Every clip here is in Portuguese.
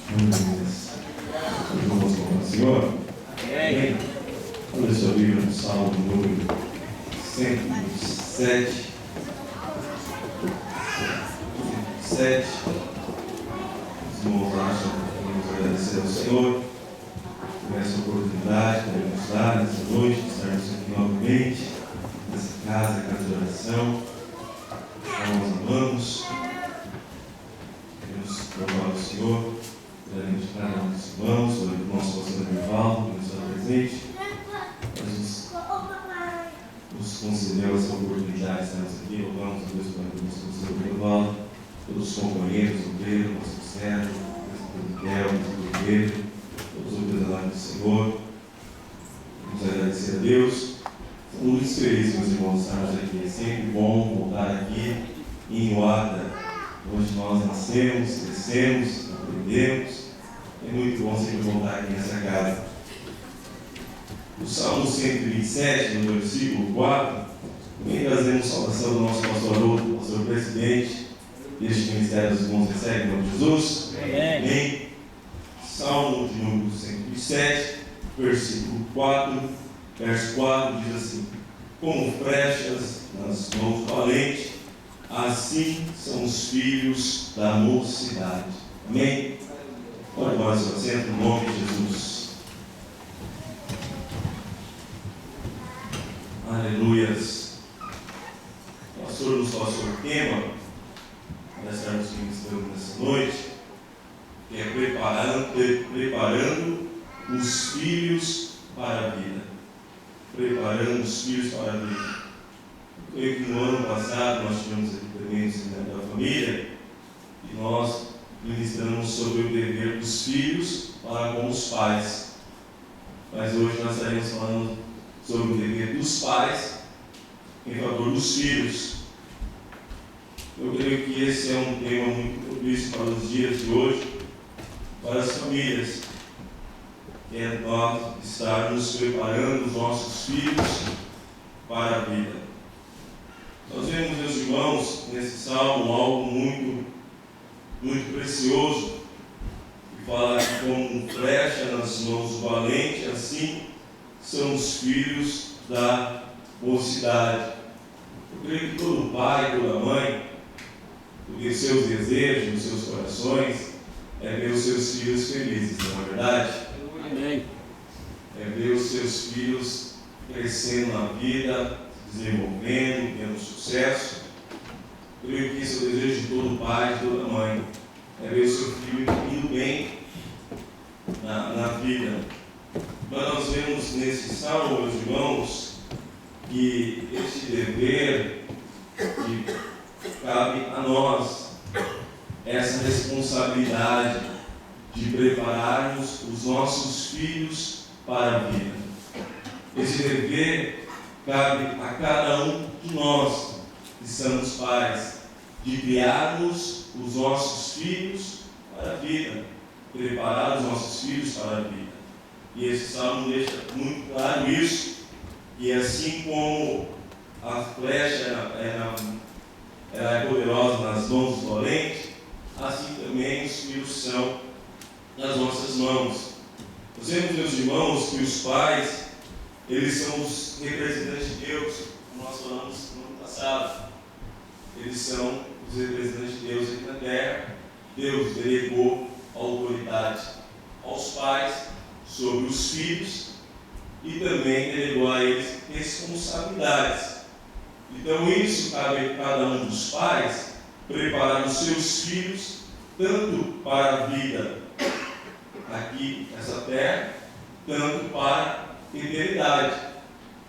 Vamos com o Senhor. Amém. Olha sua Bíblia no Salmo número 107. Os irmãos acham que vamos agradecer ao Senhor por essa oportunidade que Ele nos dá nessa noite, de estarmos aqui novamente, nessa casa de oração. Nós amamos. Queremos louvar o Senhor pela vida de cada um dos irmãos, pelo nosso pastor Evaldo, que nos está presente, nos concedeu essa oportunidade de estarmos aqui. Louvamos a Deus pela vida do nosso pastor Evaldo, todos os companheiros, o Pedro, o nosso Sérgio, o Miguel, o Pedro, todos os obreiros do Senhor. Vamos agradecer a Deus. Estamos muito felizes, meus irmãos, estarmos aqui. É sempre bom voltar aqui em Uada, onde nós nascemos, crescemos, aprendemos. É muito bom sempre voltar aqui nessa casa. O Salmo 127, no versículo 4, também trazemos salvação do nosso pastor Haroldo, pastor presidente deste Ministério dos Irmãos Recebe, em nome de Jesus. Amém. Salmo de número 107, versículo 4, verso 4, diz assim: como flechas nas mãos do valente, assim são os filhos da mocidade. Amém? Olha nós, seu assento, no nome de Jesus. Aleluias. O pastor nos passou o tema para estarmos ministrando nessa noite, que é preparando os filhos para a vida. Preparando os filhos para a vida. Eu creio que no ano passado nós tivemos aqui também o seminário da família e nós ministramos sobre o dever dos filhos para com os pais. Mas hoje nós estaremos falando sobre o dever dos pais em favor dos filhos. Eu creio que esse é um tema muito propício para os dias de hoje, para as famílias, que é nós estarmos preparando os nossos filhos para a vida. Nós vemos, meus irmãos, nesse salmo algo muito precioso, que fala que como flecha nas mãos do valente, assim são os filhos da mocidade. Eu creio que todo pai, toda mãe, porque seus desejos, os seus corações, é ver os seus filhos felizes, não é verdade? Amém. É ver os seus filhos crescendo na vida, desenvolvendo, tendo sucesso. Eu creio que esse é o desejo de todo pai, de toda mãe, é ver o seu filho indo bem na vida. Mas nós vemos nesse salmo, meus irmãos, que este dever cabe a nós, essa responsabilidade de prepararmos os nossos filhos para a vida. Esse dever cabe a cada um de nós, que somos pais, de criarmos os nossos filhos para a vida, preparar os nossos filhos para a vida. E esse salmo deixa muito claro isso, e assim como a flecha ela é poderosa nas mãos do valente, assim também os filhos são nas nossas mãos. Nós vemos, meus irmãos, que os pais, eles são os representantes de Deus, como nós falamos no ano passado. Eles são os representantes de Deus aqui na terra. Deus delegou a autoridade aos pais sobre os filhos e também delegou a eles responsabilidades. Então isso cabe a cada um dos pais, preparar os seus filhos tanto para a vida aqui nessa terra, tanto para a eternidade.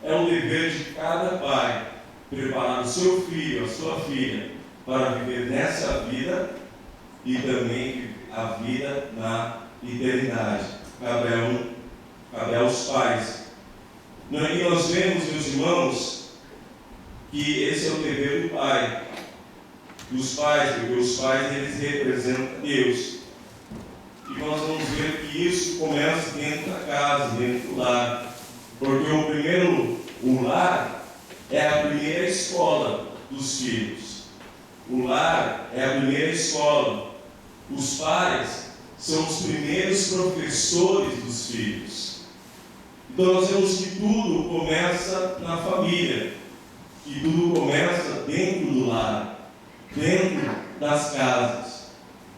É o dever de cada pai preparar o seu filho, a sua filha, para viver nessa vida e também a vida na eternidade. Cabe aos pais. E nós vemos, meus irmãos, que esse é o dever do pai, dos pais, porque os pais eles representam Deus. E nós vamos ver que isso começa dentro da casa, dentro do lar, porque o lar é a primeira escola dos filhos. O lar é a primeira escola. Os pais são os primeiros professores dos filhos. Então nós vemos que tudo começa na família, que tudo começa dentro do lar, dentro das casas.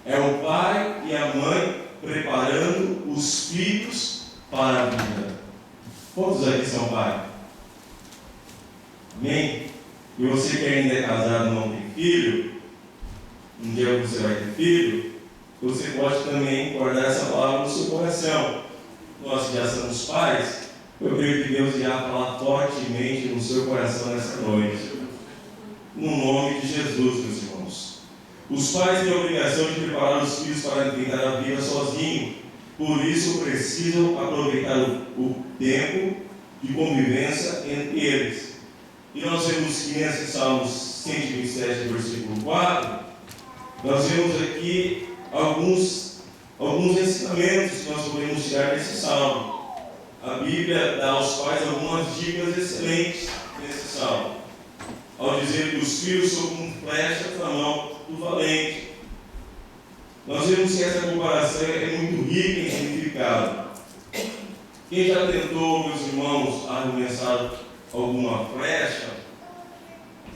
É o pai e a mãe preparando os filhos para a vida. Quantos aqui são pai? Amém? E você que ainda é casado e não tem filho, um dia você vai ter filho, você pode também guardar essa palavra no seu coração. Nós que já somos pais, eu creio que Deus irá falar fortemente no seu coração nessa noite. No nome de Jesus, meus irmãos. Os pais têm a obrigação de preparar os filhos para enfrentar a vida sozinho. Por isso precisam aproveitar o tempo de convivência entre eles. E nós vemos que nesse Salmos 127, versículo 4, nós vemos aqui alguns ensinamentos que nós podemos tirar desse salmo. A Bíblia dá aos pais algumas dicas excelentes nesse salmo, ao dizer que os filhos são como flechas na mão do valente. Nós vemos que essa comparação é muito rica em significado. Quem já tentou, meus irmãos, arremessar alguma flecha,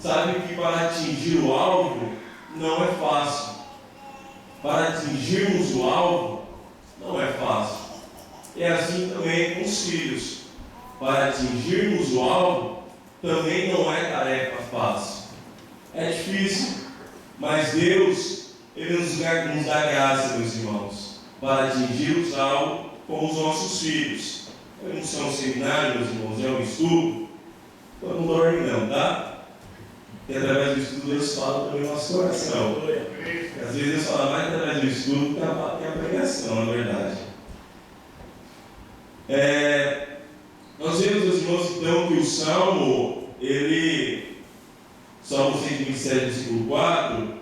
sabe que para atingir o alvo não é fácil. Para atingirmos o alvo não é fácil. É assim também com os filhos. Para atingirmos o alvo também não é tarefa fácil. É difícil, mas Deus, Ele nos dá graça, meus irmãos, para atingir os alvos com os nossos filhos. Eu não sou um seminário, meus irmãos, é um estudo. Então não dorme não, tá? E através do estudo Deus fala também no nosso coração. Às vezes Deus fala mais através do estudo que a pregação, na verdade. Nós vemos, meus irmãos, então, que o Salmo 127, versículo 4,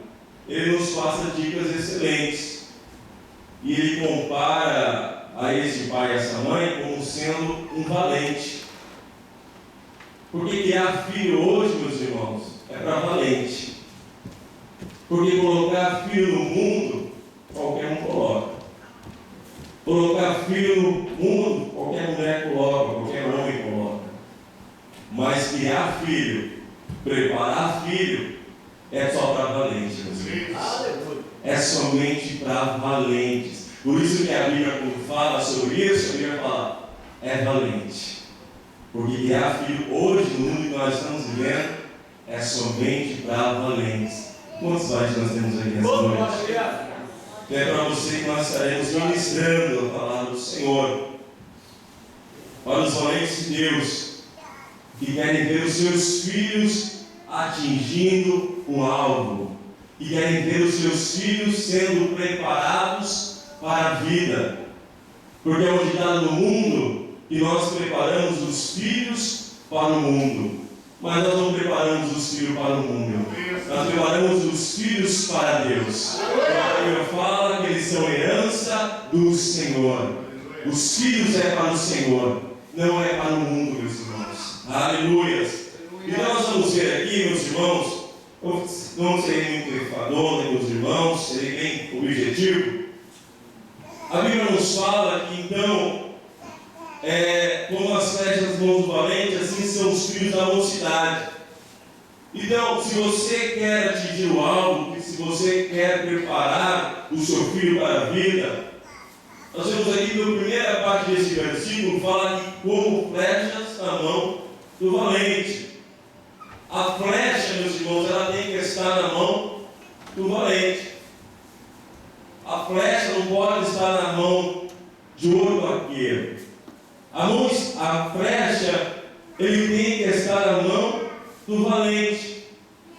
ele nos passa dicas excelentes. E ele compara a esse pai e essa mãe como sendo um valente. Porque criar filho hoje, meus irmãos, é para valente. Porque colocar filho no mundo, qualquer um coloca. Colocar filho no mundo, qualquer mulher coloca, qualquer homem coloca. Mas criar filho, preparar filho, é só para valentes, meus irmãos. É somente para valentes. Por isso que a Bíblia, quando fala sobre isso, a Bíblia fala, é valente. Porque criar filho hoje, no mundo que nós estamos vivendo, é somente para valentes. Quantos valentes nós temos aqui nessa noite? É para você que nós estaremos ministrando a palavra do Senhor. Para os valentes de Deus, que querem ver os seus filhos atingindo um alvo, que querem ver os seus filhos sendo preparados para a vida. Porque é um ditado no mundo que nós preparamos os filhos para o mundo. Mas nós não preparamos os filhos para o mundo. Nós preparamos os filhos para Deus. A Bíblia fala que eles são herança do Senhor. Os filhos é para o Senhor, não é para o mundo, meus irmãos. Aleluias. Então nós vamos ver aqui, meus irmãos, não serei muito grifador, meus irmãos, serei bem objetivo. A Bíblia nos fala que então, como as flechas nas mãos do valente, assim são os filhos da mocidade. Então, se você quer atingir o alvo, se você quer preparar o seu filho para a vida, nós vemos aqui que a primeira parte desse versículo fala que como flechas na mão do valente. A flecha, meus irmãos, ela tem que estar na mão do valente. A flecha não pode estar na mão de outro arqueiro. A flecha, ele tem que estar na mão do valente.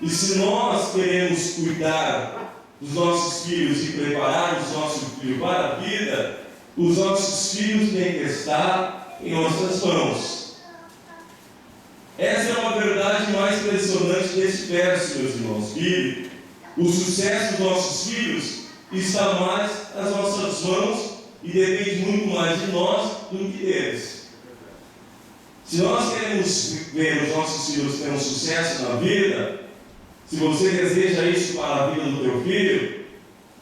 E se nós queremos cuidar dos nossos filhos e preparar os nossos filhos para a vida, os nossos filhos têm que estar em nossas mãos. Essa é uma verdade mais impressionante desse verso, meus irmãos. Que o sucesso dos nossos filhos está mais nas nossas mãos e depende muito mais de nós do que deles. Se nós queremos ver os nossos filhos ter um sucesso na vida, se você deseja isso para a vida do teu filho,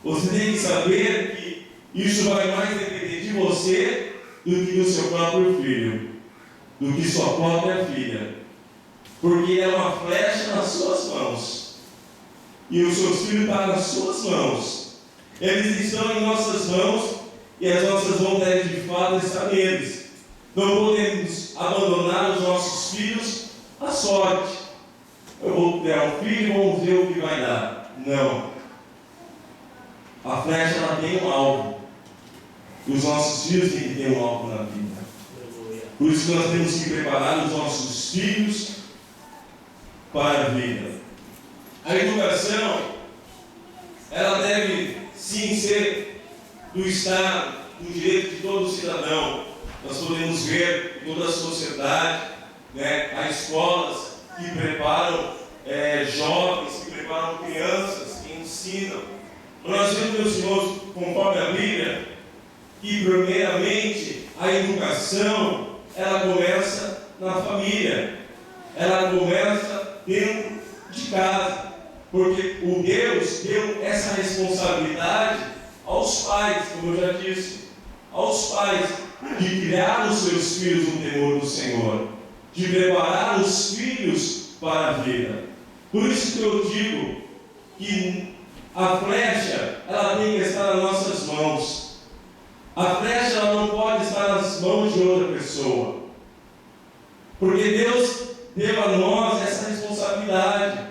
você tem que saber que isso vai mais depender de você do que do seu próprio filho, do que sua própria filha. Porque é uma flecha nas suas mãos. E os seus filhos estão nas suas mãos. Eles estão em nossas mãos e as nossas mãos devem de fato estar neles. Não podemos abandonar os nossos filhos à sorte. Eu vou criar um filho e vamos ver o que vai dar. Não. A flecha ela tem um alvo. Os nossos filhos têm que ter um alvo na vida. Por isso que nós temos que preparar os nossos filhos para a vida. A educação, ela deve sim ser do Estado, do direito de todo cidadão. Nós podemos ver em toda a sociedade, há escolas que preparam jovens, que preparam crianças, que ensinam. Nós vemos, meus irmãos, conforme a Bíblia, que primeiramente a educação, ela começa na família, ela começa dentro de casa, porque o Deus deu essa responsabilidade aos pais, como eu já disse, aos pais, de criar os seus filhos no temor do Senhor, de preparar os filhos para a vida. Por isso que eu digo que a flecha, ela tem que estar nas nossas mãos. A flecha, ela não pode estar nas mãos de outra pessoa, porque Deus deu a nós essa responsabilidade.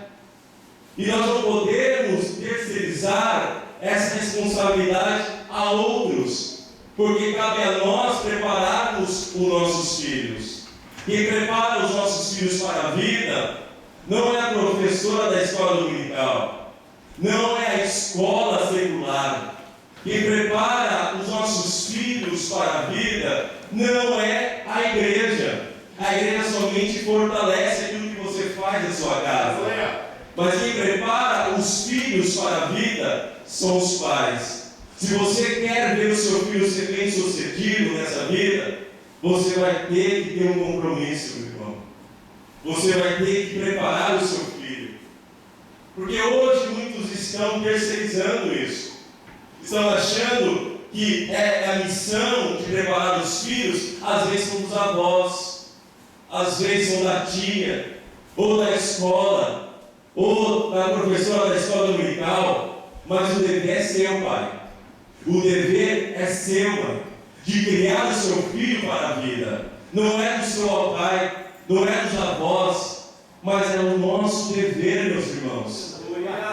E nós não podemos terceirizar essa responsabilidade a outros, porque cabe a nós prepararmos os nossos filhos. Quem prepara os nossos filhos para a vida não é a professora da escola dominical, não é a escola secular. Quem prepara os nossos filhos para a vida não é a igreja. A igreja somente fortalece aquilo que você faz em sua casa. Mas quem prepara os filhos para a vida são os pais. Se você quer ver o seu filho ser bem sucedido nessa vida, você vai ter que ter um compromisso, meu irmão. Você vai ter que preparar o seu filho. Porque hoje muitos estão terceirizando isso. Estão achando que a missão de preparar os filhos, às vezes são dos avós, às vezes são da tia, ou da escola, ou da professora da escola dominical. Mas o dever é seu, pai. O dever é seu, mãe, de criar o seu filho para a vida. Não é do seu pai, não é dos avós, mas é o nosso dever, meus irmãos.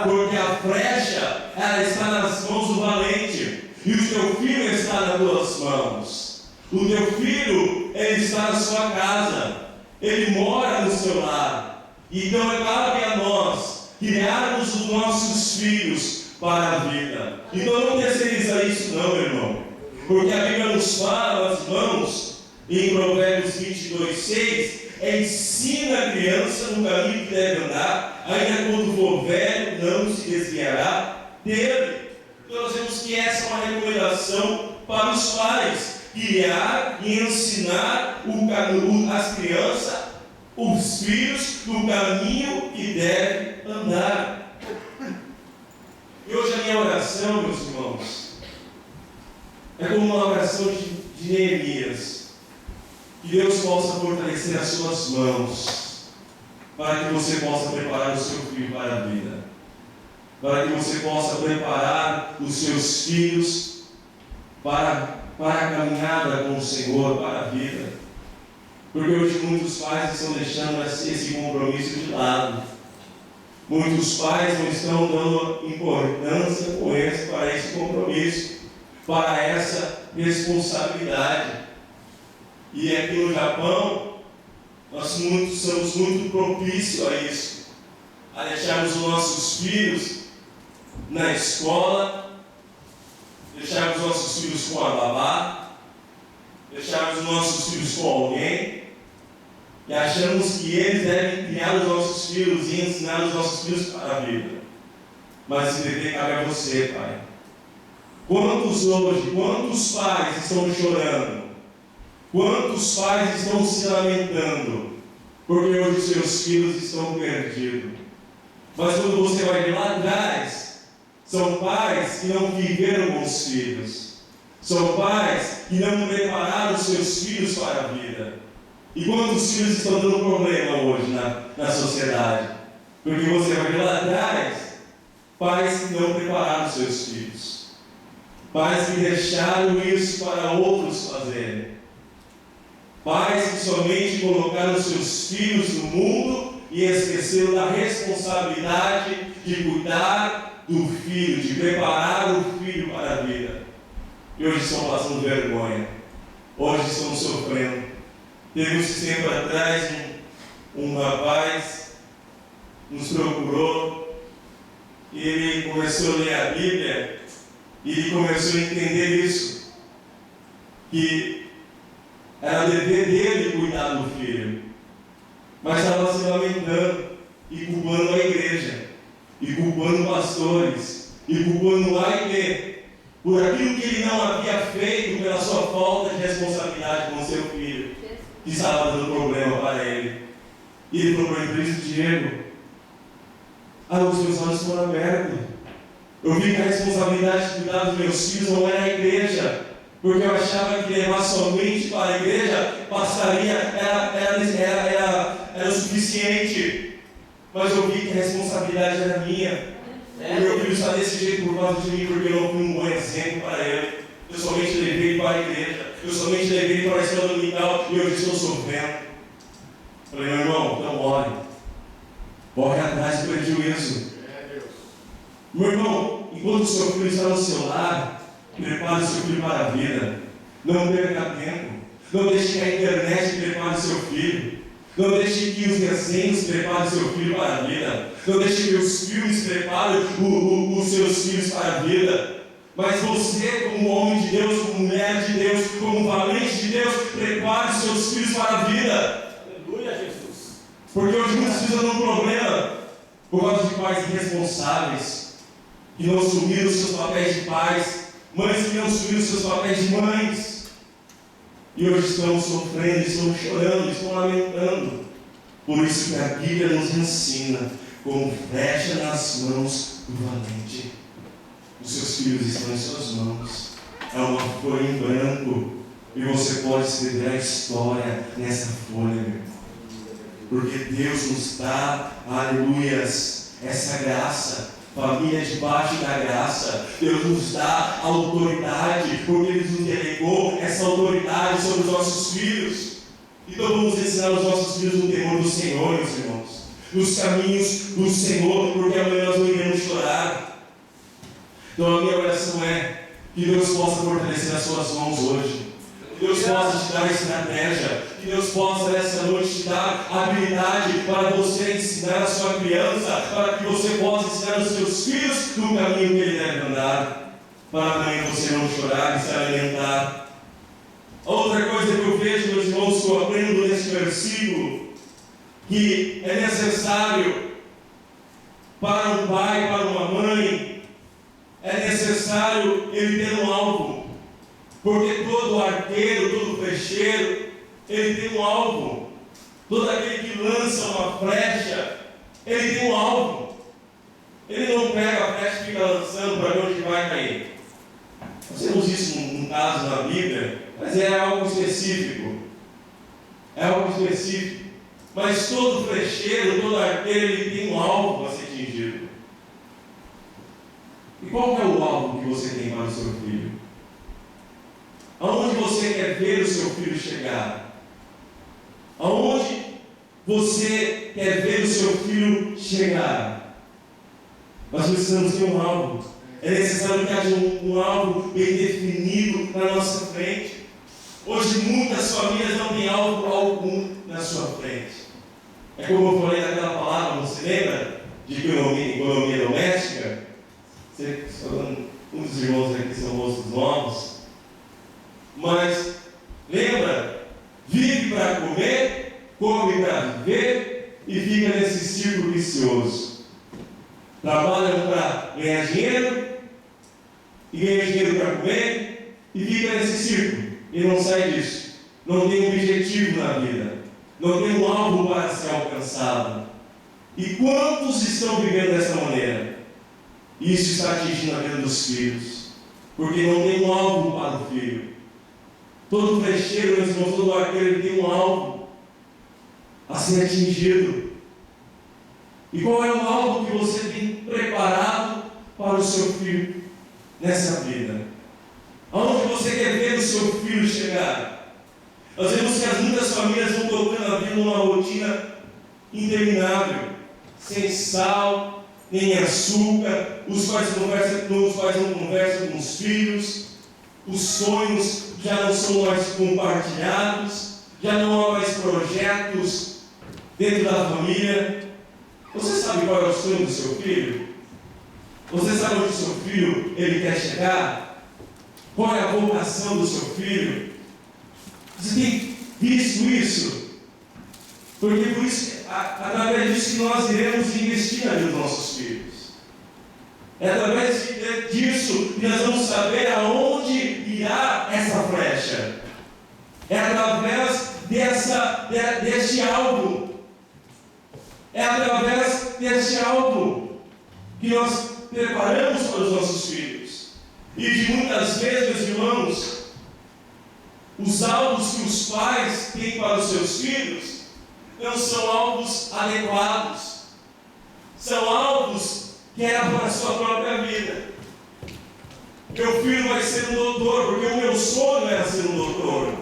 Porque a flecha, ela está nas mãos do valente, e o teu filho está nas tuas mãos. O teu filho, ele está na sua casa, ele mora no seu lar. Então cabe a nós criarmos os nossos filhos para a vida. Então não terceiriza isso não, meu irmão, porque a Bíblia nos fala, as mãos, em Provérbios 22:6, ensina a criança no caminho que deve andar, ainda quando for velho, não se desviará dele. Então nós vemos que essa é uma recomendação para os pais, criar e ensinar as crianças, os filhos, no caminho que deve andar. E hoje a minha oração, meus irmãos, é como uma oração de Neemias. Que Deus possa fortalecer as suas mãos, para que você possa preparar o seu filho para a vida, para que você possa preparar os seus filhos para a caminhada com o Senhor, para a vida. Porque hoje muitos pais estão deixando esse compromisso de lado. Muitos pais não estão dando importância para esse compromisso, para essa responsabilidade. E aqui no Japão, nós somos muito propícios a isso, a deixarmos os nossos filhos na escola, deixarmos os nossos filhos com a babá, deixarmos os nossos filhos com alguém, e achamos que eles devem criar os nossos filhos e ensinar os nossos filhos para a vida. Mas esse dever cabe a você, pai. Quantos pais estão chorando? Quantos pais estão se lamentando? Porque hoje os seus filhos estão perdidos. Mas quando você vai ver lá atrás, são pais que não viveram com os filhos. São pais que não prepararam os seus filhos para a vida. E quantos filhos estão dando problema hoje na sociedade? Porque você vai ver lá atrás, pais que não prepararam os seus filhos. Pais que deixaram isso para outros fazerem. Pais que somente colocaram seus filhos no mundo e esqueceram da responsabilidade de cuidar do filho, de preparar o filho para a vida. E hoje estão passando vergonha. Hoje estão sofrendo. Teve uns tempo atrás um rapaz nos procurou e ele começou a ler a Bíblia e ele começou a entender isso, que era dever dele cuidar do filho, mas estava se lamentando e culpando a igreja, e culpando pastores, e culpando o A e B, por aquilo que ele não havia feito pela sua falta de responsabilidade com seu filho, que estava dando problema para ele. E ele falou para ele: Diego, os meus olhos foram abertos. Eu vi que a responsabilidade de cuidar dos meus filhos não era a igreja, porque eu achava que levar somente para a igreja bastaria, era o suficiente. Mas eu vi que a responsabilidade era minha. O meu filho está desse jeito por causa de mim, porque eu não fui um bom exemplo para ele. Eu somente levei ele para a igreja, eu somente levei ele para a escola dominical e hoje estou sofrendo. Falei: meu irmão, então ore. Corre atrás do prejuízo. Meu irmão, enquanto o seu filho está no seu lar, prepare o seu filho para a vida. Não perca tempo. Não deixe que a internet prepare o seu filho. Não deixe que os desenhos preparem o seu filho para a vida. Não deixe que os filmes preparem os seus filhos para a vida. Mas você, como homem de Deus, como mulher de Deus, como valente de Deus, prepare os seus filhos para a vida. Aleluia, Jesus. Porque hoje muitos filhos estão num problema por causa de pais irresponsáveis, que não assumiram os seus papéis de pais, mães que não assumiram os seus papéis de mães. E hoje estão sofrendo, estão chorando, estão lamentando. Por isso que a Bíblia nos ensina como flecha nas mãos do valente. Os seus filhos estão em suas mãos. É uma folha em branco. E você pode escrever a história nessa folha, meu irmão. Porque Deus nos dá, aleluias, essa graça. Família debaixo da graça. Deus nos dá autoridade, porque Ele nos delegou essa autoridade sobre os nossos filhos. Então vamos ensinar os nossos filhos no temor do Senhor, meus irmãos, nos caminhos do Senhor, porque amanhã nós não iremos chorar. Então a minha oração é que Deus possa fortalecer as suas mãos hoje, que Deus possa te dar estratégia, que Deus possa nessa noite te dar habilidade para você ensinar a sua criança, para que você possa ensinar os seus filhos no caminho que ele deve andar, para amanhã você não chorar e se alimentar. Outra coisa que eu vejo, meus irmãos, que eu aprendo nesse versículo, que é necessário para um pai, para uma mãe, é necessário ele ter um alvo, porque todo arqueiro, todo flecheiro, ele tem um alvo. Todo aquele que lança uma flecha, ele tem um alvo. Ele não pega a flecha e fica lançando para ver onde vai cair. Nós temos isso num caso na Bíblia, mas é algo específico. É algo específico. Mas todo flecheiro, todo arqueiro, ele tem um alvo a ser atingido. E qual é o alvo que você tem para o seu filho? Aonde você quer ver o seu filho chegar? Aonde você quer ver o seu filho chegar? Nós precisamos ter um alvo. É necessário que haja um alvo bem definido na nossa frente. Hoje muitas famílias não têm alvo algum na sua frente. É como eu falei naquela palavra, você lembra? De economia doméstica. Um dos irmãos aqui são moços novos. Mas, lembra? Vive para comer, come para viver e fica nesse círculo vicioso. Trabalham para ganhar dinheiro e ganha dinheiro para comer e fica nesse círculo e não sai disso. Não tem um objetivo na vida, não tem um alvo para ser alcançado. E quantos estão vivendo dessa maneira? Isso está atingindo a vida dos filhos. porque não tem um alvo para o filho. Todo flecheiro, meus irmãos, todo arqueiro tem um alvo a ser atingido. E qual é o alvo que você tem preparado para o seu filho nessa vida? Aonde você quer ver o seu filho chegar? Nós vemos que muitas famílias vão colocando a vida numa rotina interminável, sem sal, nem açúcar, os pais não conversam com os filhos, os sonhos já não são mais compartilhados, já não há mais projetos dentro da família. Você sabe qual é o sonho do seu filho? Você sabe onde o seu filho ele quer chegar? Qual é a vocação do seu filho? Você tem visto isso? Porque por isso, através disso que nós iremos investir na vida dos nossos filhos. É através disso que nós vamos saber aonde irá essa flecha. É através deste alvo. É através deste alvo que nós preparamos para os nossos filhos. E de muitas vezes, meus irmãos, os alvos que os pais têm para os seus filhos não são alvos adequados. São alvos que eram para a sua própria vida. Meu filho vai ser um doutor, porque o meu sonho era ser um doutor.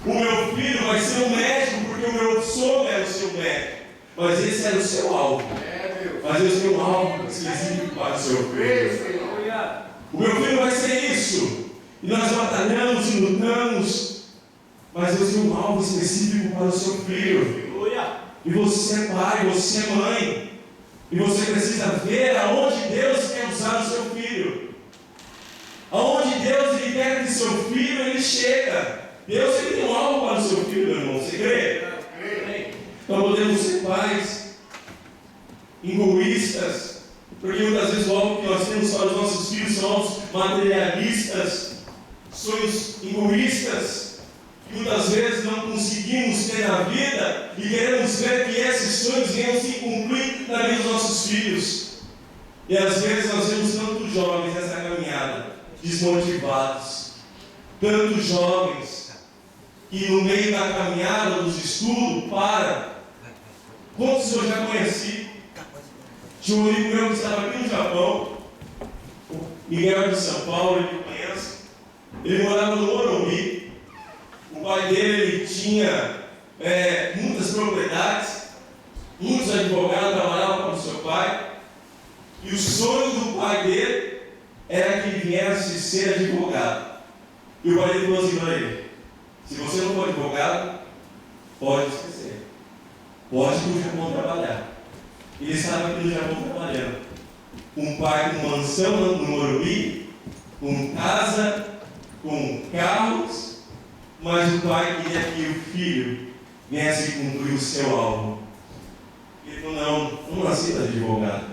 O meu filho vai ser um médico, porque o meu sonho era ser um médico. Mas esse era o seu alvo. Mas Deus tem um alvo específico para o seu filho. O meu filho vai ser isso. E nós batalhamos e lutamos. Mas Deus tem um alvo específico para o seu filho. E você é pai, você é mãe. E você precisa ver aonde Deus quer usar o seu filho. Aonde Deus ele quer que seu filho ele chega. Deus ele tem um alvo para o seu filho, meu irmão. Você crê? Então podemos ser pais egoístas, porque muitas vezes o alvo que nós temos para os nossos filhos são alvos materialistas, sonhos egoístas, que muitas vezes não conseguimos ter na vida e queremos ver que esses sonhos venham se cumprir na vida dos nossos filhos. E às vezes nós vemos tantos jovens nessa caminhada, desmotivados, tantos jovens que no meio da caminhada dos estudos param. Quantos eu já conheci? Tinha um amigo meu que estava aqui no Japão, o Miguel de São Paulo, ele conhece. Ele morava no Morumbi. O pai dele ele tinha muitas propriedades, muitos advogados trabalhavam para o seu pai. E o sonho do pai dele era que ele viesse ser advogado. E o pai dele falou assim para ele: se você não for advogado, pode esquecer. Pode ir para o Japão trabalhar. Ele estava aqui no Japão trabalhando. Um pai com mansão no Morumbi, com casa, com carros, mas o pai queria que o filho viesse cumprir o seu alvo. Ele falou: não nasci para advogado.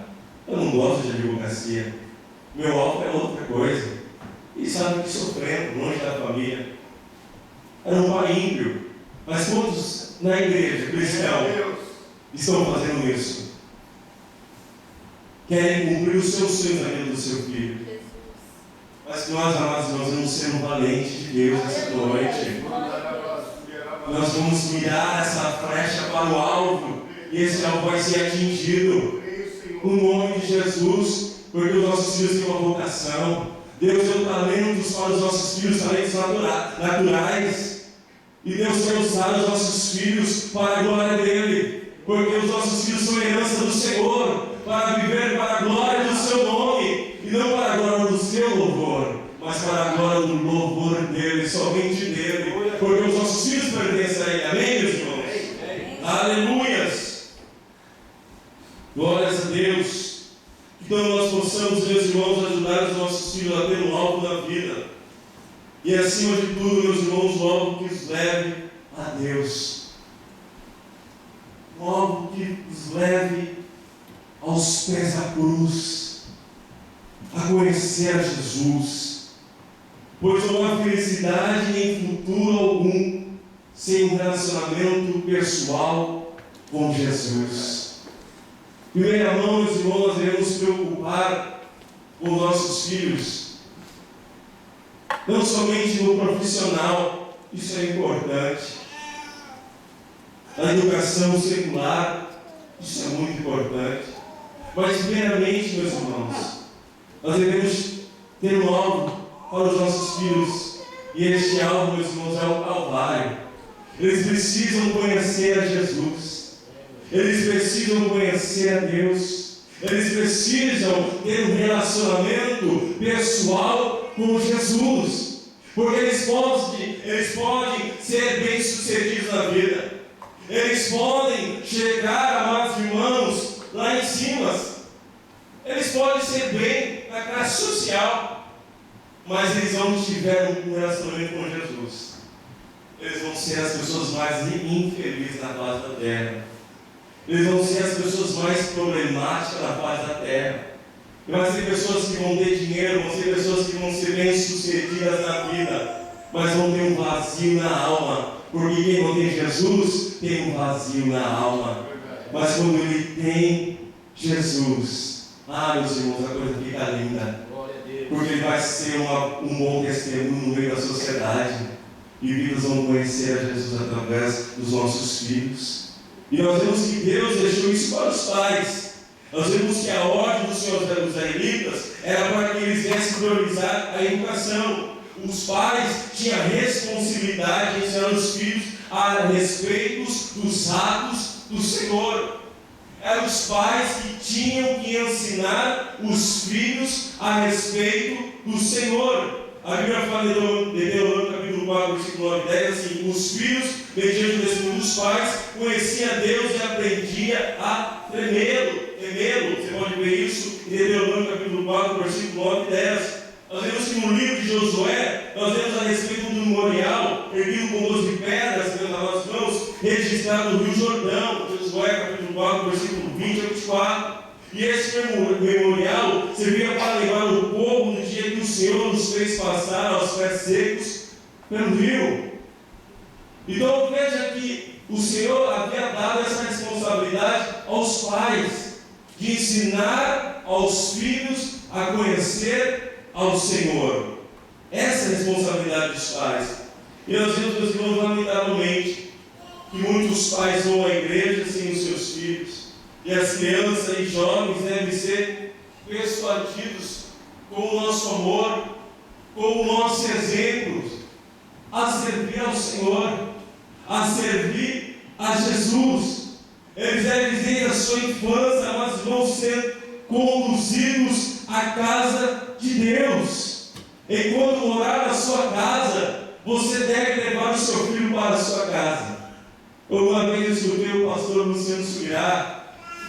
Eu não gosto de advocacia. Meu alvo é outra coisa. E sabe que sofrendo, longe da família. Era um pai ímpio. Mas quantos na igreja cristã estão fazendo isso? Querem cumprir os seus sonhos na vida do seu filho. Mas que nós, amados, nós vamos ser um valente de Deus essa noite. Nós vamos mirar essa flecha para o alvo. E esse alvo vai ser atingido. No nome de Jesus. Porque os nossos filhos têm uma vocação. Deus deu talentos para os nossos filhos, talentos naturais. E Deus quer usar os nossos filhos para a glória dEle. Porque os nossos filhos são herança do Senhor, para viver para a glória do seu nome. E não para a glória do seu louvor, mas para a glória do louvor dEle, somente dEle. Porque os nossos filhos pertencem a Ele. Amém, meus irmãos? Aleluias! Glórias a Deus. Então nós possamos, meus irmãos, ajudar os nossos filhos a ter um alvo na vida. E acima de tudo, meus irmãos, um alvo que os leve a Deus. Um alvo que os leve aos pés da cruz, a conhecer a Jesus. Pois não há felicidade nem futuro algum sem um relacionamento pessoal com Jesus. Em primeira mão, meus irmãos, nós devemos nos preocupar com nossos filhos, não somente no profissional, isso é importante. Na educação secular, isso é muito importante. Mas, primeiramente, meus irmãos, nós devemos ter um alvo para os nossos filhos. E este alvo, meus irmãos, é o Calvário. Eles precisam conhecer a Jesus. Eles precisam conhecer a Deus. Eles precisam ter um relacionamento pessoal com Jesus. Porque eles podem ser bem-sucedidos na vida. Eles podem chegar, amados irmãos, lá em cima. Eles podem ser bem na classe social, mas eles não tiveram um relacionamento com Jesus. Eles vão ser as pessoas mais infelizes na face da terra. Eles vão ser as pessoas mais problemáticas na face da terra. Vai ser pessoas que vão ter dinheiro, vão ser pessoas que vão ser bem-sucedidas na vida, mas vão ter um vazio na alma. Porque quem não tem Jesus tem um vazio na alma. Mas quando ele tem Jesus, meus irmãos, a coisa fica linda. Porque ele vai ser um bom testemunho no meio da sociedade. E vidas vão conhecer a Jesus através dos nossos filhos. E nós vemos que Deus deixou isso para os pais. Nós vemos que a ordem dos senhores dos israelitas era para que eles viessem priorizar a educação. Os pais tinham a responsabilidade de ensinar os filhos a respeito dos atos do Senhor. Eram os pais que tinham que ensinar os filhos a respeito do Senhor. A Bíblia fala em Deuteronômio capítulo 4, versículo 9 e 10, assim: os filhos, mediante o testemunho dos pais, conheciam a Deus e aprendiam a temê-lo. Você pode ver isso em Deuteronômio capítulo 4, versículo 9 e 10. Nós vemos que no livro de Josué, nós vemos a respeito do memorial, erguido com 12 pedras, meus amados irmãos, registrado no Rio Jordão, Josué capítulo 4, versículo 20 a 24. E esse memorial servia para levar o povo no dia que o Senhor nos fez passar aos pés secos pelo rio. Então veja que o Senhor havia dado essa responsabilidade aos pais, de ensinar aos filhos a conhecer ao Senhor. Essa é a responsabilidade dos pais. E nós vemos, meus irmãos, lamentavelmente, que muitos pais vão à igreja sem os seus filhos. E as crianças e jovens devem ser persuadidos com o nosso amor, com o nosso exemplo, a servir ao Senhor, a servir a Jesus. Eles devem desde a sua infância, mas vão ser conduzidos à casa de Deus. Enquanto morar na sua casa, você deve levar o seu filho para a sua casa. Uma vez eu escutei o pastor Luciano Subirá,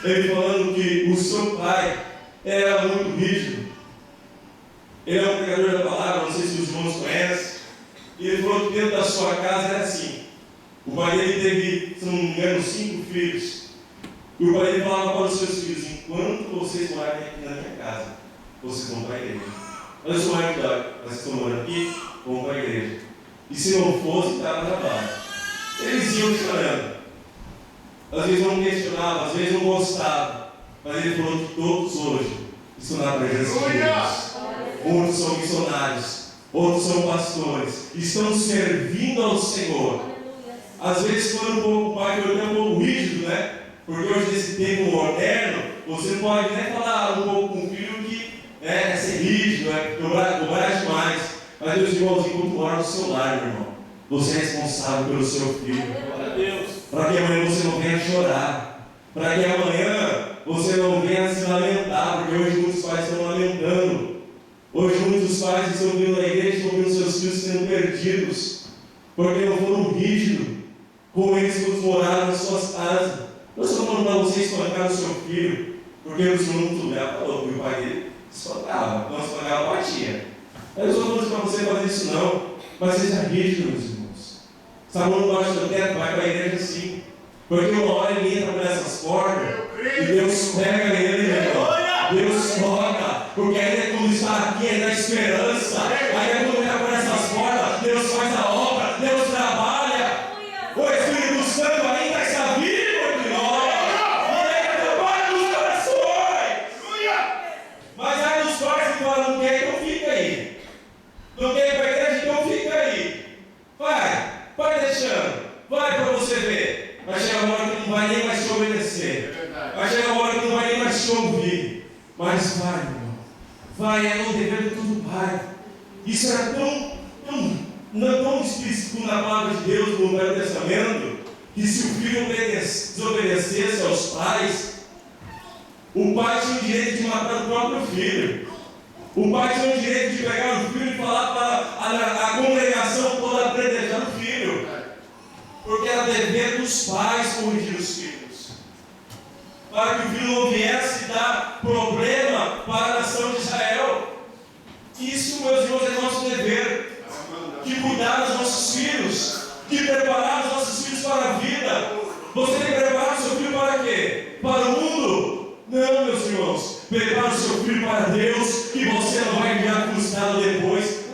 ele falando que o seu pai era muito rígido. Ele é um pregador da palavra, não sei se os irmãos conhecem. E ele falou que dentro da sua casa era assim. O pai dele teve, se não me engano, 5 filhos. E o pai dele falava para os seus filhos: enquanto vocês morarem aqui na minha casa, vocês vão para a igreja. Olha só, vocês estão morando aqui, vão para a igreja. E se não fosse, estava na trabalho. Eles iam chorando. Às vezes não questionavam, às vezes não gostavam. Mas ele falou que todos hoje estão na presença de Deus. Muitos são missionários, outros são pastores, estão servindo ao Senhor. Às vezes foi o pai foi um pouco rígido, né? Porque hoje nesse tempo moderno, você pode falar um pouco com o filho que é ser rígido, cobrar demais. Mas Deus, irmãos, enquanto mora no seu lar, meu irmão, você é responsável pelo seu filho. Glória a Deus. Para que amanhã você não venha chorar. Para que amanhã você não venha se lamentar. Porque hoje muitos pais estão lamentando. Hoje muitos pais estão vindo na igreja e estão vendo seus filhos sendo perdidos. Porque não foram rígidos com eles quando moraram nas suas casas. Eu estou falando para você espancar o seu filho. Porque o Senhor não tudo falou que o pai dele espancava. Não espancava, batia. Eu estou falando para você fazer isso não. Mas seja rígido, meus irmãos. Está falando baixo do teto, vai para a igreja sim. Porque uma hora ele entra por essas portas e Deus pega ele, meu irmão. Deus toca. Porque ainda quando está aqui, ainda há esperança. Ainda quando entra por essas portas, Deus faz a obra, Deus trabalha. O Espírito Santo ainda está vivo entre nós. E ainda trabalha nos corações. Mas aí os pais que falam, não quer, então fica aí. Não quer ir para a igreja? deixando. Vai para você ver. Vai chegar uma hora que não vai nem mais te obedecer. Vai chegar uma hora que não vai nem mais te ouvir. Mas vai, irmão. Vai, é o dever de todo pai. Isso era não é tão explícito na palavra de Deus no Velho Testamento, que se o filho desobedecesse aos pais, o pai tinha o direito de matar o próprio filho. O pai tinha o direito de pegar o filho e falar para a congregação toda apedrejar o filho. Porque era dever dos pais corrigir os filhos. Para que o filho não viesse dar problema para a nação de Israel. Isso, meus irmãos, é nosso dever. De cuidar dos nossos filhos. De preparar os nossos filhos para a vida. Você tem que preparar o seu filho para quê? Para o mundo? Não, meus irmãos. Prepare o seu filho para Deus, que você não vai enviar frustrado depois.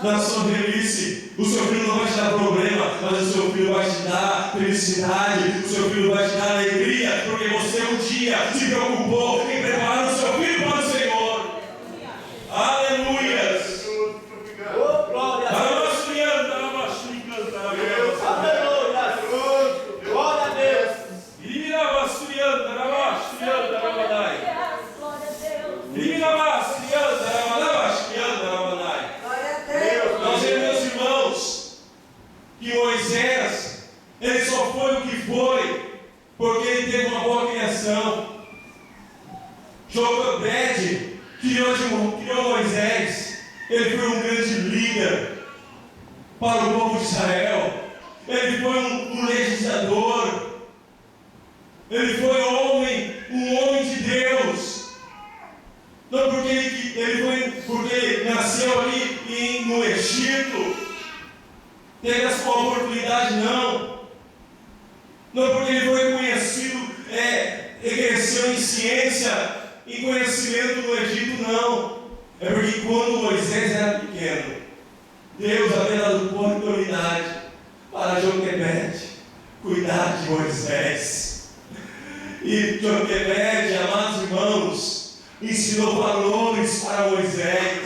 Na sua velhice, o seu filho não vai te dar problema, mas o seu filho vai te dar felicidade, o seu filho vai te dar alegria, porque você um dia se preocupou em preparar o seu filho para o Senhor. Aleluia! Nós vemos, meus irmãos, que Moisés, ele só foi o que foi porque ele teve uma boa criação. Joquebed criou Moisés. Ele foi um grande líder para o povo de Israel. Ele foi um legislador. Ele foi um homem de Deus. Não porque ele nasceu ali no Egito, teve a sua oportunidade, não. Não porque ele foi conhecido, ele cresceu em ciência, em conhecimento no Egito, não. É porque quando Moisés era pequeno, Deus havia dado oportunidade para Joquebed cuidar de Moisés. E Joquebed, amados irmãos, ensinou valores para Moisés.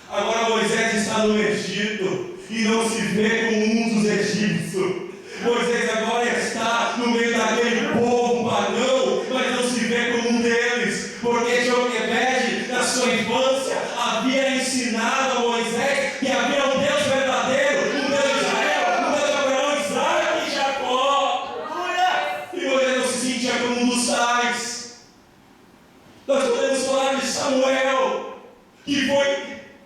Agora Moisés está no Egito e não se vê como um dos egípcios. Moisés agora está no meio daquele povo pagão, mas não se vê como um deles, porque Joquebed, na sua infância, havia ensinado a Moisés que havia um Deus verdadeiro, um Deus de Israel, um Deus de Abraão, Isaac e Jacó. E Moisés não se sentia como um dos tais. Nós podemos falar de Samuel, que foi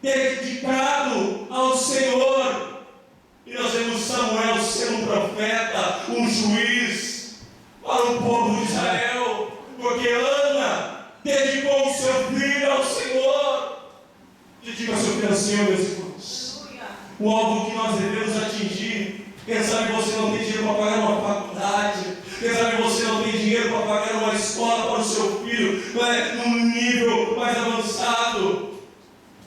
dedicado ao Senhor. E nós vemos Samuel ser um profeta, um juiz para o povo de Israel, porque Ana dedicou o seu filho ao Senhor. Dedica o seu filho ao Senhor, meus irmãos. O alvo que nós devemos atingir. Quem sabe você não tem dinheiro para pagar uma faculdade. Quem sabe você não tem dinheiro para pagar uma escola para o seu filho, num nível mais avançado.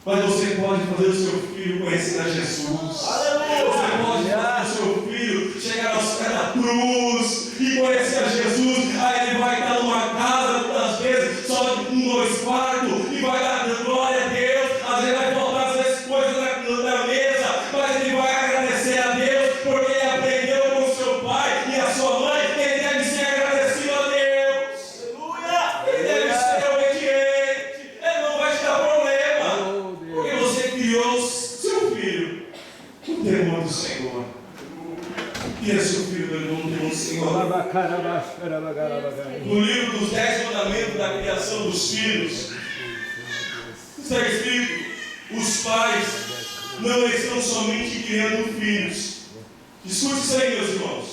Mas você pode fazer o seu filho conhecer a Jesus. Aleluia. Você pode fazer o seu filho chegar aos pés da cruz e conhecer a Jesus. Aí ele vai estar numa casa, muitas vezes, só de 2 quartos, e vai dar glória a Deus. Às vezes vai faltar as coisas na mesa, mas ele vai agradecer a Deus, porque ele aprendeu com o seu pai e a sua mãe que ele deve ser agradecido a Deus. Aleluia. Ele deve ser obediente. Ele não vai te dar problema, porque você criou seu filho com o temor do Senhor. E é seu filho do temor do Senhor. No livro dos 10 mandamentos da criação dos filhos, está escrito: os pais não estão somente criando filhos. Escute isso aí, meus irmãos.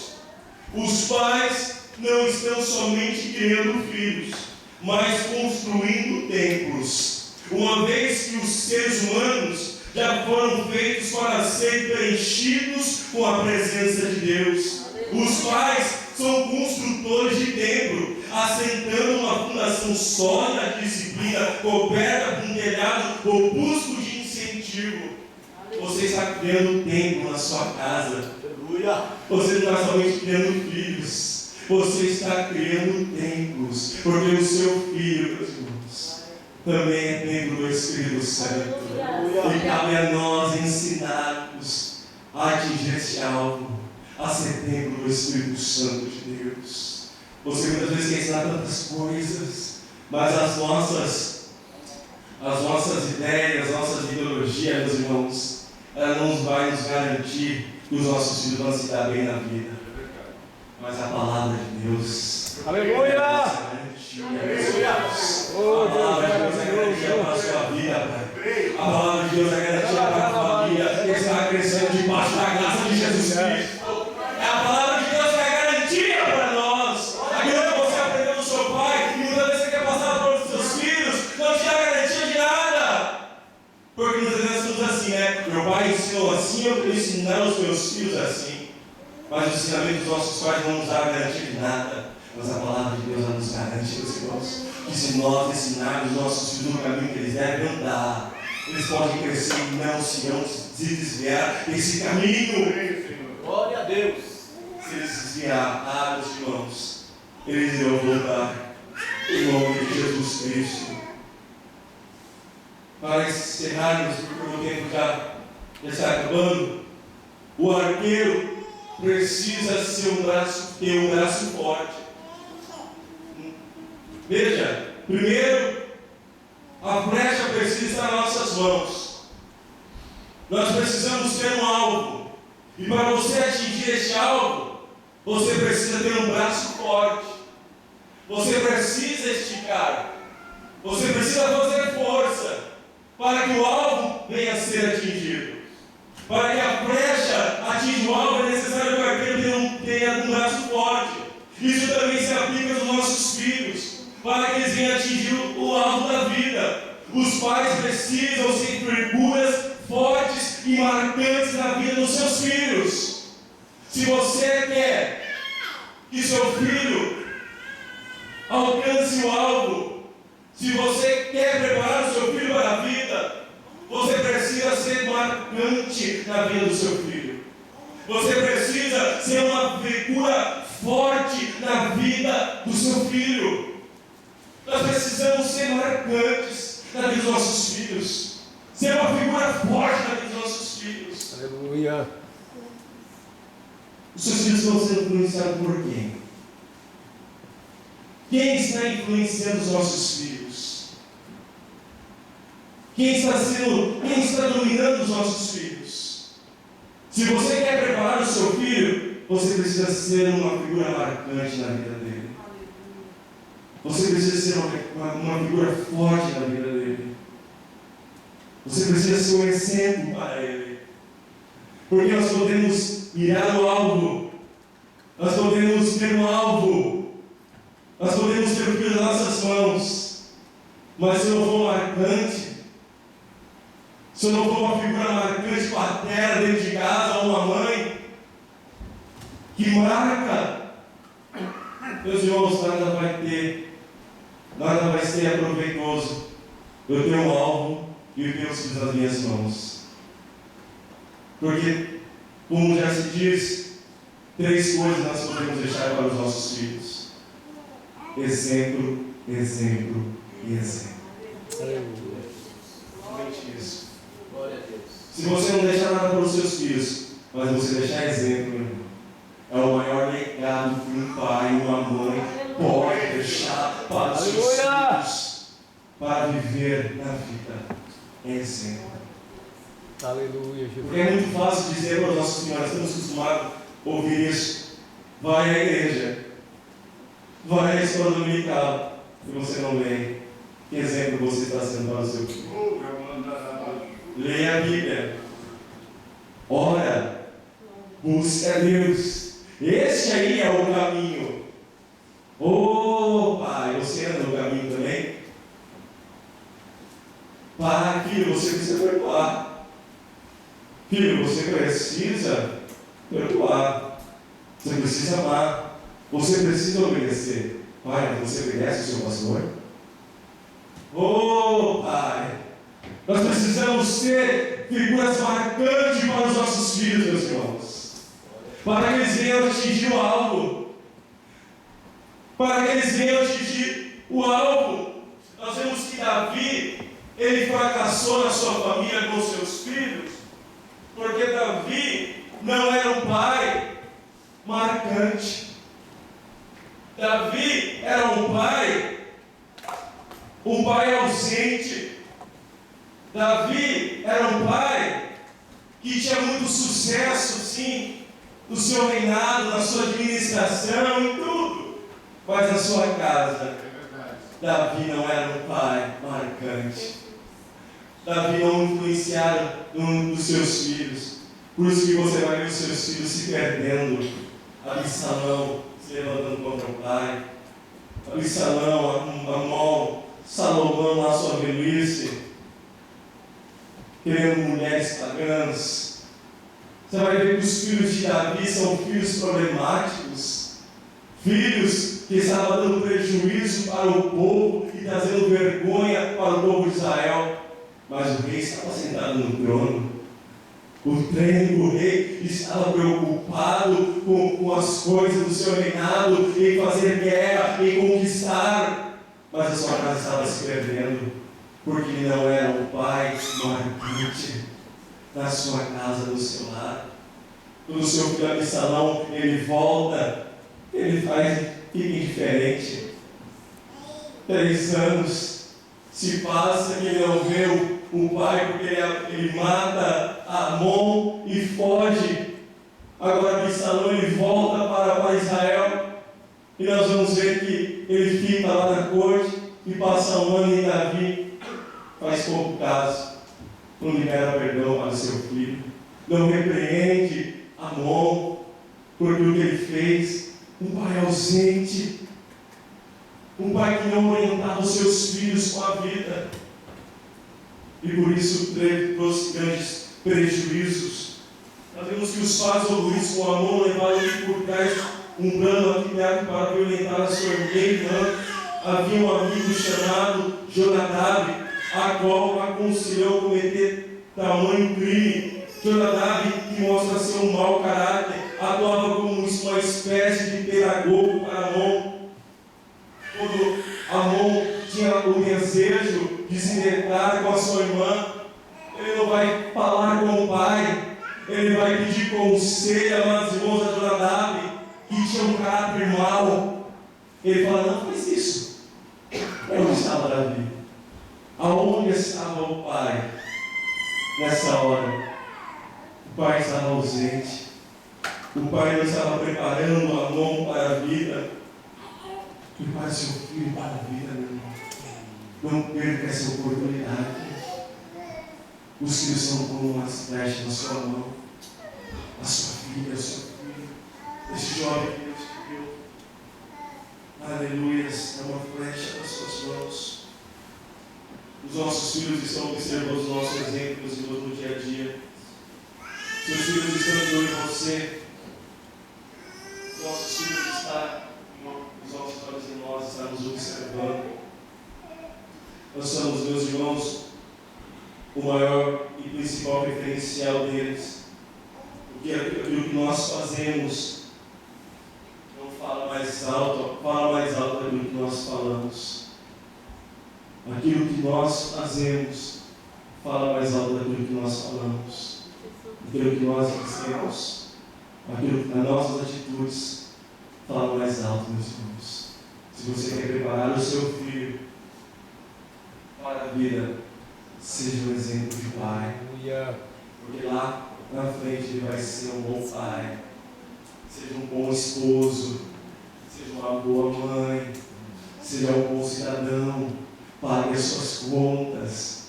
Os pais não estão somente criando filhos, mas construindo templos. Uma vez que os seres humanos já foram feitos para serem preenchidos com a presença de Deus. Os pais são construtores de templo, assentando uma fundação sólida de disciplina, coberta com um telhado robusto de incentivo. Você está criando templo na sua casa. Você não está somente criando filhos, você está criando templos, porque o seu filho, meus irmãos, também é templo do Espírito Santo. E cabe a nós ensinarmos a atingir esse alvo, a ser templo do Espírito Santo de Deus. Você muitas vezes quer ensinar tantas coisas, mas as nossas ideias, as nossas ideologias, meus irmãos, ela não vai nos garantir que os nossos filhos vão se dar bem na vida. Mas a palavra de Deus, aleluia! A palavra de Deus é garantia para a sua vida, Pai. A palavra de Deus é garantia para a família que está crescendo debaixo da graça de Jesus Cristo. É a palavra de Deus que é garantia para nós. Aquilo que você aprendeu do seu pai e muitas vezes você quer passar para os seus filhos, não te dá garantia de nada. Porque muitas vezes nós somos assim, né? Meu pai ensinou assim, eu quero ensinar os meus filhos assim. Mas o ensinamento dos nossos pais não nos dá garantia de nada. Mas a palavra de Deus nos garante, meus irmãos, que se nós ensinarmos os nossos filhos no caminho que eles devem andar, eles podem crescer e não se desviar desse caminho. Glória a Deus. Se eles se desviar, meus irmãos, eles irão voltar em nome de Jesus Cristo. Para encerrarmos, porque o tempo já está acabando, o arqueiro precisa ter um braço forte. Veja, primeiro, a flecha precisa estar nas nossas mãos. Nós precisamos ter um alvo. E para você atingir este alvo, você precisa ter um braço forte. Você precisa esticar. Você precisa fazer força para que o alvo venha a ser atingido. Para que a flecha atinja o alvo, é necessário que o arqueiro tenha um braço forte. Isso também se aplica aos nossos filhos, para que eles venham atingir o alvo da vida. Os pais precisam ser figuras fortes e marcantes na vida dos seus filhos. Se você quer que seu filho alcance o alvo, se você quer preparar o seu filho para a vida, você precisa ser marcante na vida do seu filho. Você precisa ser uma figura forte na vida do seu filho. Nós precisamos ser marcantes na vida dos nossos filhos. Ser uma figura forte na vida dos nossos filhos. Aleluia. Os seus filhos vão ser influenciados por quem? Quem está influenciando os nossos filhos? Quem está dominando os nossos filhos? Se você quer preparar o seu filho, você precisa ser uma figura marcante na vida dele. Você precisa ser uma figura forte na vida dele. Você precisa ser um exemplo para ele. Porque nós podemos mirar no alvo. Nós podemos ter um alvo. Nós podemos ter o filho nas nossas mãos. Mas se eu não for marcante, se eu não for uma figura marcante paterna dentro de casa, ou uma mãe que marca, meus irmãos, nada vai ser aproveitoso. Eu tenho um alvo e eu tenho os filhos nas minhas mãos. Porque, como já se diz, 3 coisas nós podemos deixar para os nossos filhos: exemplo, exemplo e exemplo. Somente isso. Glória a Deus. Se você não deixar nada para os seus filhos, mas você deixar exemplo, meu irmão, é o maior legado que um pai e uma mãe pode deixar para os seus filhos para viver na vida. É exemplo. Aleluia, Jesus. Porque é muito fácil dizer para os nossos filhos, nós estamos acostumados a ouvir isso: vai à igreja, vai à escola dominical, e você não vem. Que exemplo você está sendo para o seu filho? Leia a Bíblia, ora, busca Deus. Este aí é o caminho. Pai, você anda no caminho também? Pai, filho, você precisa perdoar. Filho, você precisa perdoar. Você precisa amar. Você precisa obedecer. Pai, você obedece o seu pastor? Pai, nós precisamos ser figuras marcantes para os nossos filhos, meus irmãos. Para que eles venham atingir o alvo. Para que eles venham atingir o alvo. Nós vemos que Davi, ele fracassou na sua família com seus filhos, porque Davi não era um pai marcante. Davi era um pai ausente. Davi era um pai que tinha muito sucesso, sim, no seu reinado, na sua administração, em tudo. Mas na sua casa, Davi não era um pai marcante. Davi não influenciava um dos seus filhos. Por isso que você vai ver os seus filhos se perdendo. Absalão se levantando contra o pai. Absalão, Amon, Salomão na sua velhice, querendo mulheres pagãs. Você vai ver que os filhos de Davi são filhos problemáticos. Filhos que estavam dando prejuízo para o povo e trazendo vergonha para o povo de Israel. Mas o rei estava sentado no trono. O rei estava preocupado com as coisas do seu reinado, em fazer guerra, em conquistar. Mas a sua casa estava se perdendo, porque ele não era um pai marcante na sua casa, no seu lar. Quando o seu filho Absalão, ele volta, ele fica indiferente. 3 anos se passa que ele não vê o pai, porque ele mata Amon e foge. Agora Absalão ele volta para Israel, e nós vamos ver que ele fica lá na corte e passa 1 ano, e Davi faz pouco caso, não libera perdão para seu filho, não repreende Amon por aquilo que ele fez. Um pai ausente, um pai que não orientava os seus filhos com a vida, e por isso trouxe grandes prejuízos. Nós vemos que os pais orgulhosos com Amon levaram ele por trás um plano arquitetado para violentar a sua irmã. Havia um amigo chamado Jonadab, a qual aconselhou cometer tamanho crime. Jonadab, que mostra ser um mau caráter, atuava como uma espécie de pedagogo para Amon. Quando Amon tinha o desejo de se deitar com a sua irmã, ele não vai falar com o pai, ele vai pedir conselho às irmãs de Jonadab, que tinha um caráter mau. Ele fala: não faz isso. Onde estava Davi? Aonde estava o pai nessa hora? O pai estava ausente. O pai não estava preparando Amon para a vida. Prepare seu filho para a vida, meu irmão. Não perca essa oportunidade. Os filhos são como uma flecha na sua mão. A sua filha, o seu filho, esse jovem que Deus te deu. Aleluia, é uma flecha nas suas mãos. Os nossos filhos estão observando os nossos exemplos no dia a dia. Seus filhos estão de olho em você. Os nossos filhos estão, os nossos olhos em nós, estamos observando. Nós somos, meus irmãos, o maior e principal referencial deles. Porque aquilo que nós fazemos não fala mais alto, fala mais alto daquilo que nós falamos. Aquilo que nós fazemos fala mais alto daquilo que nós falamos. Aquilo que nós dizemos, aquilo que nas nossas atitudes fala mais alto, meus irmãos. Se você quer preparar o seu filho para a vida, seja um exemplo de pai. Porque lá na frente ele vai ser um bom pai. Seja um bom esposo. Seja uma boa mãe. Seja um bom cidadão. Pague as suas contas.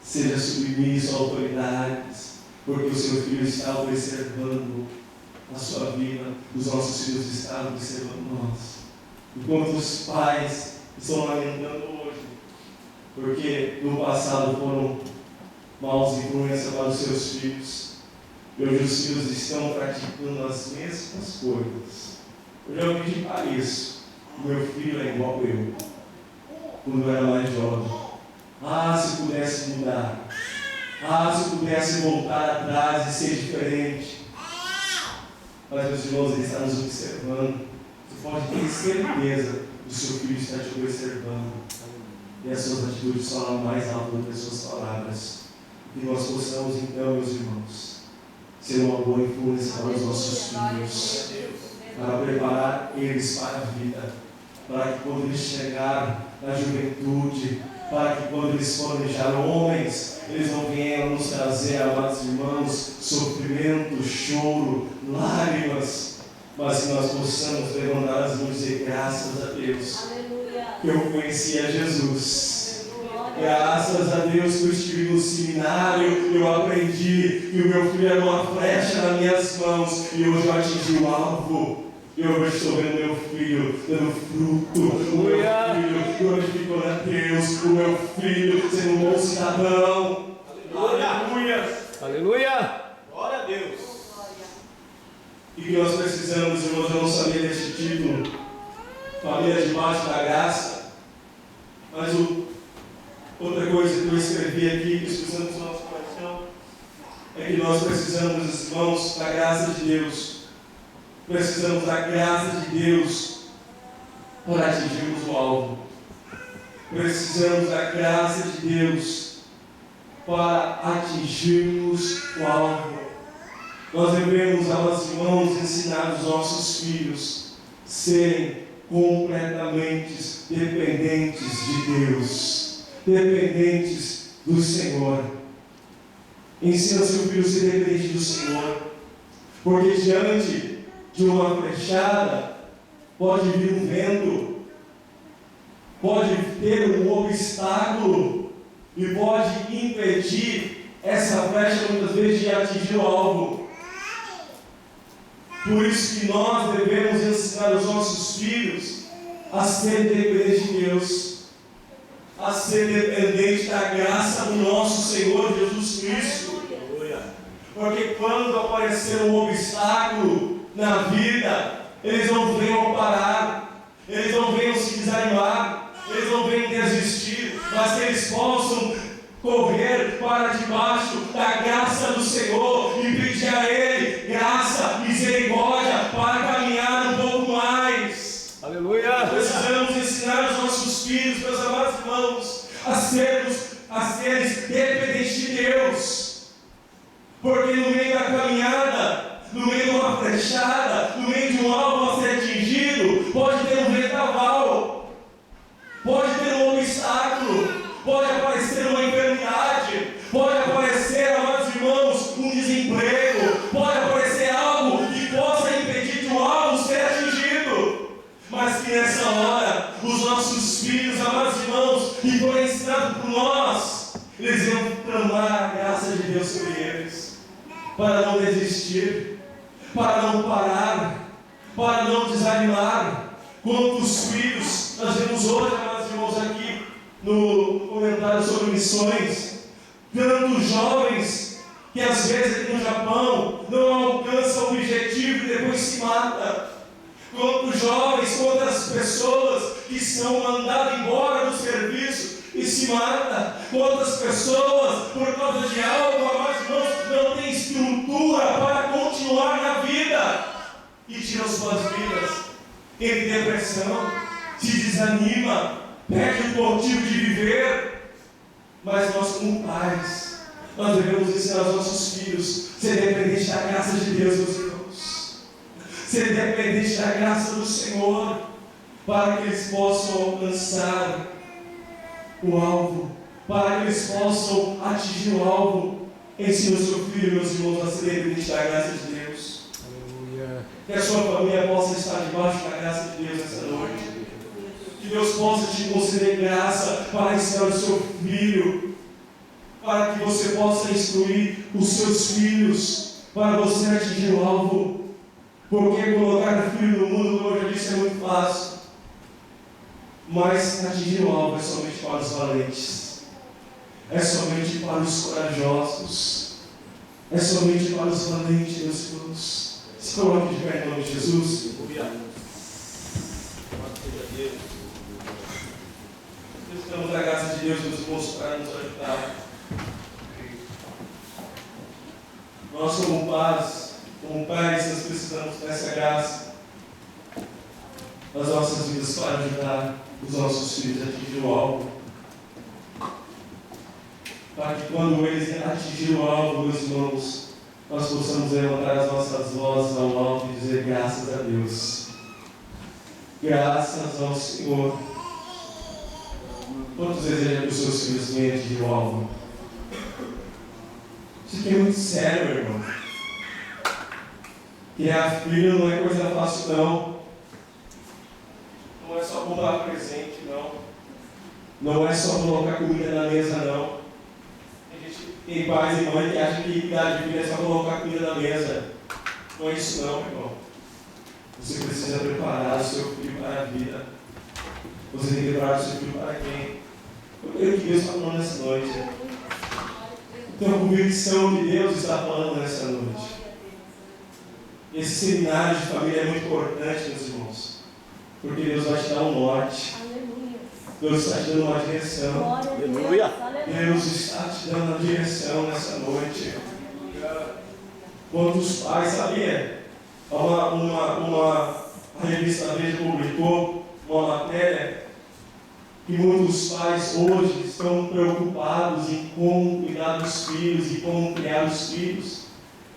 Seja submisso a autoridades. Porque o seu filho está observando a sua vida. Os nossos filhos estão observando nós. Enquanto os pais estão lamentando hoje, porque no passado foram maus influências para os seus filhos, e hoje os filhos estão praticando as mesmas coisas. Eu já ouvi de Paris: meu filho é igual eu, quando eu era mais jovem. Se pudesse mudar, se pudesse voltar atrás e ser diferente. Mas, meus irmãos, ele está nos observando. Você pode ter certeza que o seu filho está te observando. E as suas atitudes falam mais alto do que as suas palavras. Que nós possamos, então, meus irmãos, ser uma boa influência para os nossos filhos, para preparar eles para a vida, para que quando eles chegarem na juventude, para que quando eles forem já homens, eles não venham nos trazer, amados irmãos, sofrimento, choro, lágrimas, mas que nós possamos levantar as mãos e dizer graças a Deus, que eu conheci a Jesus. Graças a Deus que eu estive no seminário, eu aprendi que o meu filho era uma flecha nas minhas mãos e hoje eu atingi o alvo. E hoje estou vendo meu filho dando fruto, o meu filho glorificando a Deus, o meu filho sendo um bom cidadão. Aleluia! Aleluia! Glória a Deus! E que nós precisamos, irmãos, eu não sabia desse título, família debaixo da graça, mas outra coisa que eu escrevi aqui, que precisamos do nosso coração, é que nós precisamos, irmãos, da graça de Deus. Precisamos da graça de Deus para atingirmos o alvo. Precisamos da graça de Deus para atingirmos o alvo. Nós devemos, amados irmãos, ensinar os nossos filhos a serem completamente dependentes de Deus, dependentes do Senhor. Ensina seu filho a ser dependente do Senhor, porque diante de uma flechada pode vir um vento, pode ter um obstáculo e pode impedir essa flecha muitas vezes de atingir o alvo. Por isso que nós devemos ensinar os nossos filhos a ser dependentes de Deus, a ser dependentes da graça do nosso Senhor Jesus Cristo. Porque quando aparecer um obstáculo na vida, eles não venham parar, eles não venham se desanimar, eles não venham desistir, mas que eles possam correr para debaixo da graça do Senhor e pedir a Ele graça, misericórdia para caminhar um pouco mais. Aleluia! Precisamos ensinar os nossos filhos, meus amados irmãos, a serem dependentes de Deus. Porque no meio da caminhada, no meio de uma flechada, no meio de um alvo a ser atingido, pode ter um vendaval, pode ter um obstáculo, pode aparecer uma enfermidade, pode aparecer, amados irmãos, um desemprego, pode aparecer algo que possa impedir de um alvo ser atingido. Mas que nessa hora, os nossos filhos, amados irmãos, que foram ensinados por nós, eles iam clamar a graça de Deus sobre eles, para não desistir, para não parar, para não desanimar. Quantos filhos nós vemos hoje, amados irmãos, aqui no comentário sobre missões, tantos jovens que às vezes aqui no Japão não alcançam o objetivo e depois se matam. Quantos jovens, quantas pessoas que são mandadas embora do serviço e se matam. Quantas pessoas, por causa de algo, amados irmãos, não têm estrutura para continuar na vida e tiram suas vidas. Tem depressão, se desanima, perde o motivo de viver. Mas nós, como pais, nós devemos ensinar aos nossos filhos a ser dependentes da graça de Deus, meus irmãos. Ser dependentes da graça do Senhor, para que eles possam alcançar o alvo, para que eles possam atingir o alvo. Ensina o seu filho, meus irmãos, a ser dependente da graça de Deus. Aleluia! Que a sua família possa estar debaixo da graça de Deus essa noite. Que Deus possa te conceder graça para ensinar o seu filho, para que você possa instruir os seus filhos, para você atingir o alvo. Porque colocar filho no mundo, como eu já disse, é muito fácil. Mas atingir o alvo é somente para os valentes, é somente para os corajosos, é somente para os valentes, meus irmãos. Se coloque de pé em nome de Jesus. Precisamos da graça de Deus, meus irmãos, para nos ajudar. Nós, como pais, nós precisamos dessa graça nas nossas vidas para ajudar os nossos filhos a atingir o alvo. Para que quando eles atingirem o alvo, meus irmãos, nós possamos levantar as nossas vozes ao alto e dizer graças a Deus. Graças ao Senhor. Quantos desejam que os seus filhos venham atingir o alvo? Isso aqui é muito sério, meu irmão. Criar filho não é coisa fácil, não. Não é só comprar presente, não. Não é só colocar comida na mesa, não. Tem pais e mães que acham que cuidar de filho é só colocar comida na mesa. Não é isso, não, meu irmão. Você precisa preparar o seu filho para a vida. Você tem que preparar o seu filho para quem? Eu creio que Deus está falando nessa noite. Então a convicção de Deus está falando nessa noite. Esse seminário de família é muito importante, meus irmãos. Porque Deus vai te dar um norte. Deus está te dando uma direção. Aleluia. Deus está te dando uma direção nessa noite. Quantos pais, sabia? A revista Veja publicou uma matéria que muitos pais hoje estão preocupados em como cuidar dos filhos e como criar os filhos.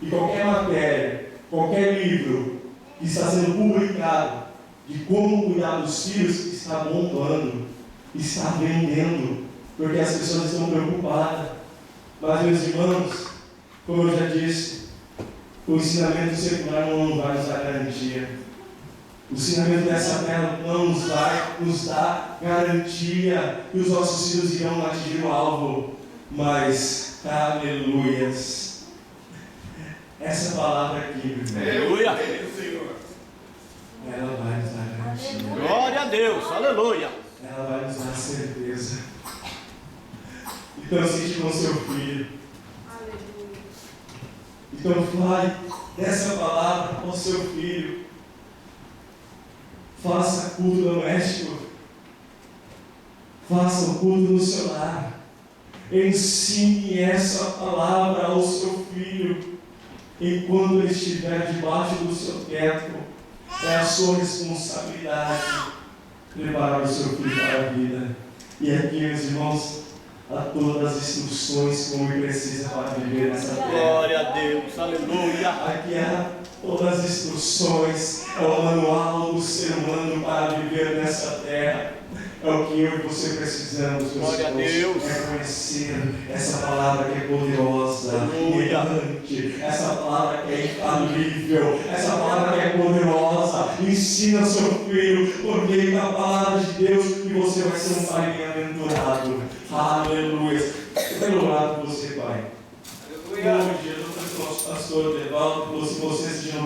E qualquer matéria, qualquer livro que está sendo publicado de como cuidar dos filhos está bombando, está vendendo, porque as pessoas estão preocupadas. Mas, meus irmãos, como eu já disse, o ensinamento secular não vai nos dar garantia. O ensinamento dessa terra não vai nos dar garantia que os nossos filhos irão atingir o alvo. Mas, aleluias, essa palavra aqui, Aleluia. ela vai nos dar garantia. Glória a Deus. Aleluia. Ela vai nos dar certeza. Então, sente com seu filho. Então, fale dessa palavra com seu filho. Faça culto doméstico. Faça o culto no seu lar. Ensine essa palavra ao seu filho. Enquanto ele estiver debaixo do seu teto, é a sua responsabilidade preparar o seu filho para a vida. E aqui, meus irmãos, há todas as instruções como ele precisa para viver nessa terra. Glória a Deus. Aleluia. Aqui há todas as instruções, é o manual do ser humano para viver nessa terra. É o que eu e você precisamos, meus Glória a irmãos, Deus. é conhecer essa palavra que é poderosa, Aleluia. inerrante, essa palavra que é infalível, essa palavra que é poderosa. Ensina seu filho por meio da palavra de Deus e você vai ser um pai bem-aventurado. Aleluia. Eu quero orar por você, Pai. Em nome de Jesus, nosso pastor Devaldo, que você seja